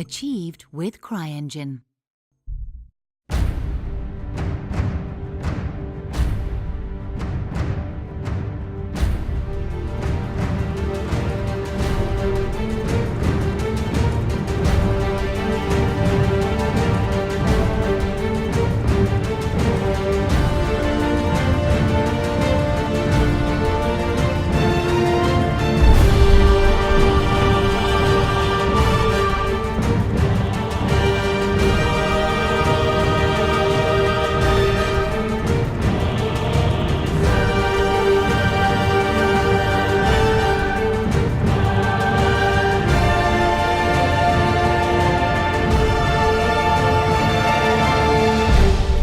Achieved with CryEngine.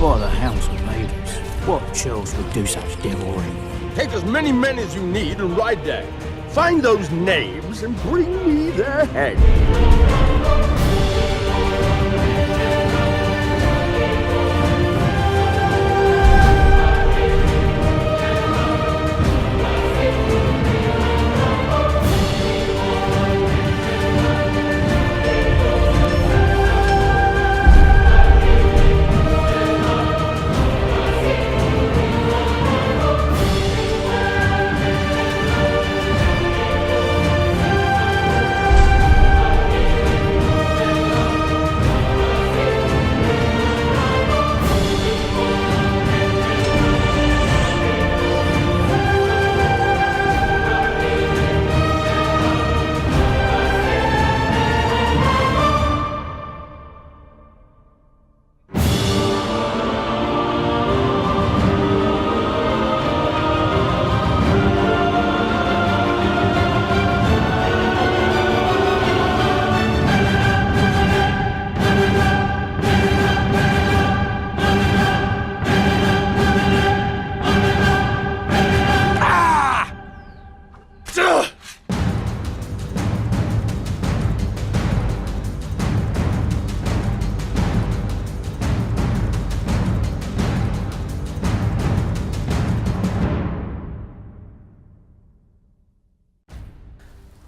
What the hounds have made us? What churls would do such devilry? Take as many men as you need and ride there. Find those knaves and bring me their head.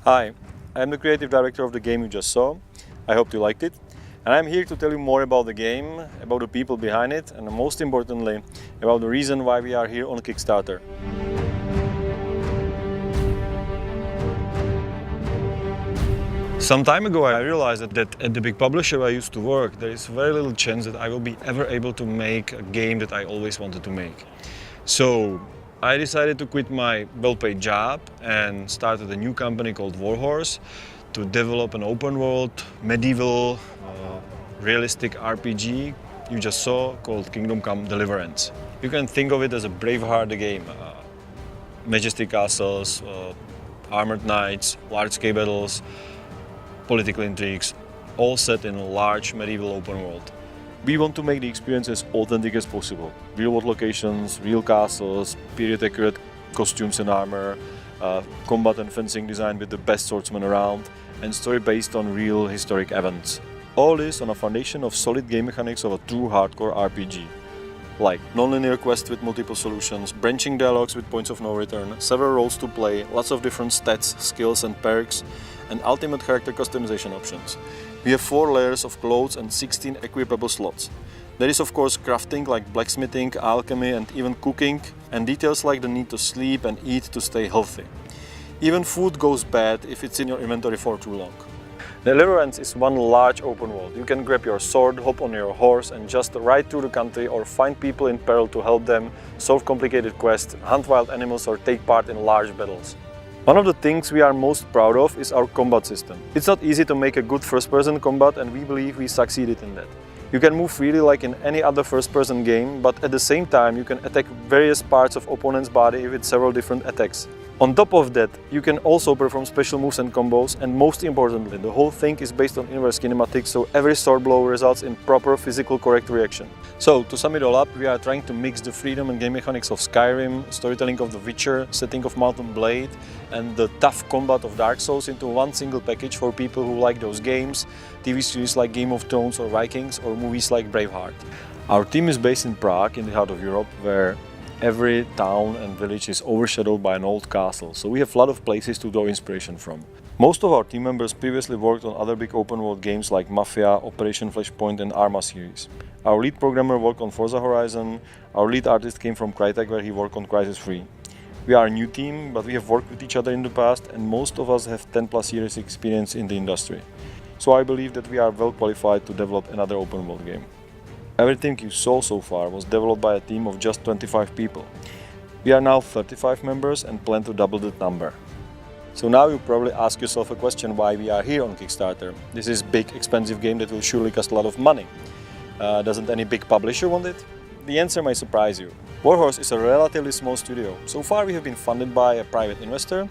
Hi, I'm the creative director of the game you just saw. I hope you liked it. And I'm here to tell you more about the game, about the people behind it, and most importantly, about the reason why we are here on Kickstarter. Some time ago I realized that at the big publisher I used to work, there is very little chance that I will be ever able to make a game that I always wanted to make. So I decided to quit my well-paid job and started a new company called Warhorse to develop an open-world, medieval, realistic RPG you just saw called Kingdom Come Deliverance. You can think of it as a Braveheart game. Majestic castles, armored knights, large-scale battles, political intrigues, all set in a large medieval open world. We want to make the experience as authentic as possible. Real-world locations, real castles, period-accurate costumes and armor, combat and fencing designed with the best swordsmen around, and story based on real historic events. All this on a foundation of solid game mechanics of a true hardcore RPG. Like non-linear quests with multiple solutions, branching dialogues with points of no return, several roles to play, lots of different stats, skills and perks, and ultimate character customization options. We have 4 layers of clothes and 16 equipable slots. There is of course crafting like blacksmithing, alchemy and even cooking, and details like the need to sleep and eat to stay healthy. Even food goes bad if it's in your inventory for too long. Deliverance is one large open world. You can grab your sword, hop on your horse and just ride through the country or find people in peril to help them, solve complicated quests, hunt wild animals or take part in large battles. One of the things we are most proud of is our combat system. It's not easy to make a good first-person combat and we believe we succeeded in that. You can move freely like in any other first-person game, but at the same time you can attack various parts of opponent's body with several different attacks. On top of that, you can also perform special moves and combos, and most importantly, the whole thing is based on inverse kinematics, so every sword blow results in proper physical correct reaction. So, to sum it all up, we are trying to mix the freedom and game mechanics of Skyrim, storytelling of The Witcher, setting of Mountain Blade, and the tough combat of Dark Souls into one single package for people who like those games, TV series like Game of Thrones or Vikings, or movies like Braveheart. Our team is based in Prague, in the heart of Europe, where Every town and village is overshadowed by an old castle, so we have a lot of places to draw inspiration from. Most of our team members previously worked on other big open world games like Mafia, Operation Flashpoint and Arma series. Our lead programmer worked on Forza Horizon, our lead artist came from Crytek where he worked on Crysis 3. We are a new team, but we have worked with each other in the past and most of us have 10+ years experience in the industry. So I believe that we are well qualified to develop another open world game. Everything you saw so far was developed by a team of just 25 people. We are now 35 members and plan to double that number. So now you probably ask yourself a question why we are here on Kickstarter. This is a big expensive game that will surely cost a lot of money. Doesn't any big publisher want it? The answer may surprise you. Warhorse is a relatively small studio. So far we have been funded by a private investor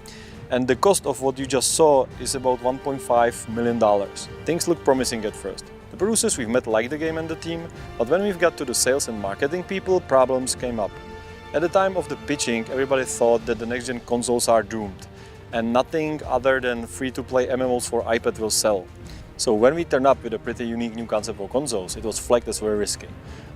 and the cost of what you just saw is about $1.5 million. Things look promising at first. The producers we've met like the game and the team, but when we've got to the sales and marketing people, problems came up. At the time of the pitching, everybody thought that the next-gen consoles are doomed and nothing other than free-to-play MMOs for iPad will sell. So when we turned up with a pretty unique new concept for consoles, it was flagged as very risky.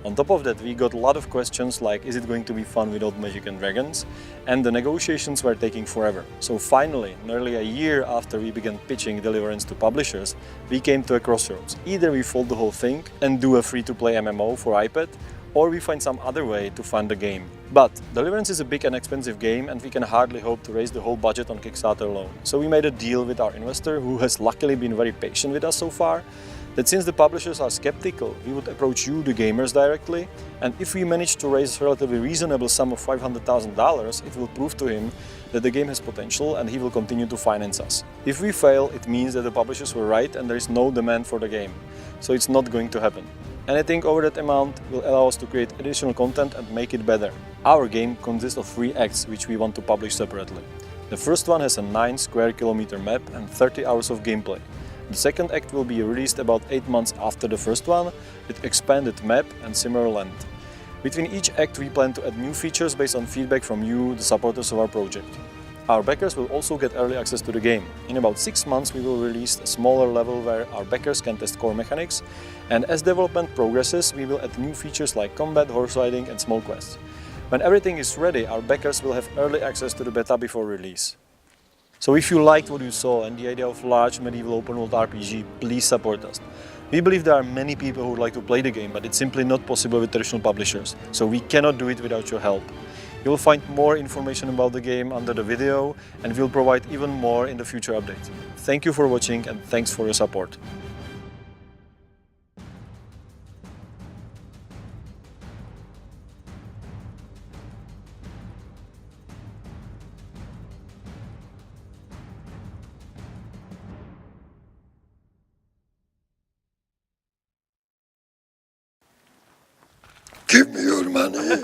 On top of that, we got a lot of questions like, is it going to be fun without Magic and Dragons? And the negotiations were taking forever. So finally, nearly a year after we began pitching Deliverance to publishers, we came to a crossroads. Either we fold the whole thing and do a free-to-play MMO for iPad, or we find some other way to fund the game. But Deliverance is a big and expensive game and we can hardly hope to raise the whole budget on Kickstarter alone. So we made a deal with our investor, who has luckily been very patient with us so far, that since the publishers are skeptical, we would approach you, the gamers, directly, and if we manage to raise a relatively reasonable sum of $500,000, it will prove to him that the game has potential and he will continue to finance us. If we fail, it means that the publishers were right and there is no demand for the game. So it's not going to happen. Anything over that amount will allow us to create additional content and make it better. Our game consists of 3 acts which we want to publish separately. The first one has a 9 square kilometer map and 30 hours of gameplay. The second act will be released about 8 months after the first one, with expanded map and similar length. Between each act we plan to add new features based on feedback from you, the supporters of our project. Our backers will also get early access to the game. In about 6 months we will release a smaller level where our backers can test core mechanics, and as development progresses we will add new features like combat, horse riding and small quests. When everything is ready, our backers will have early access to the beta before release. So if you liked what you saw and the idea of large medieval open world RPG, please support us. We believe there are many people who would like to play the game, but it's simply not possible with traditional publishers, so we cannot do it without your help. You will find more information about the game under the video and we'll provide even more in the future updates. Thank you for watching and thanks for your support. Give me your money.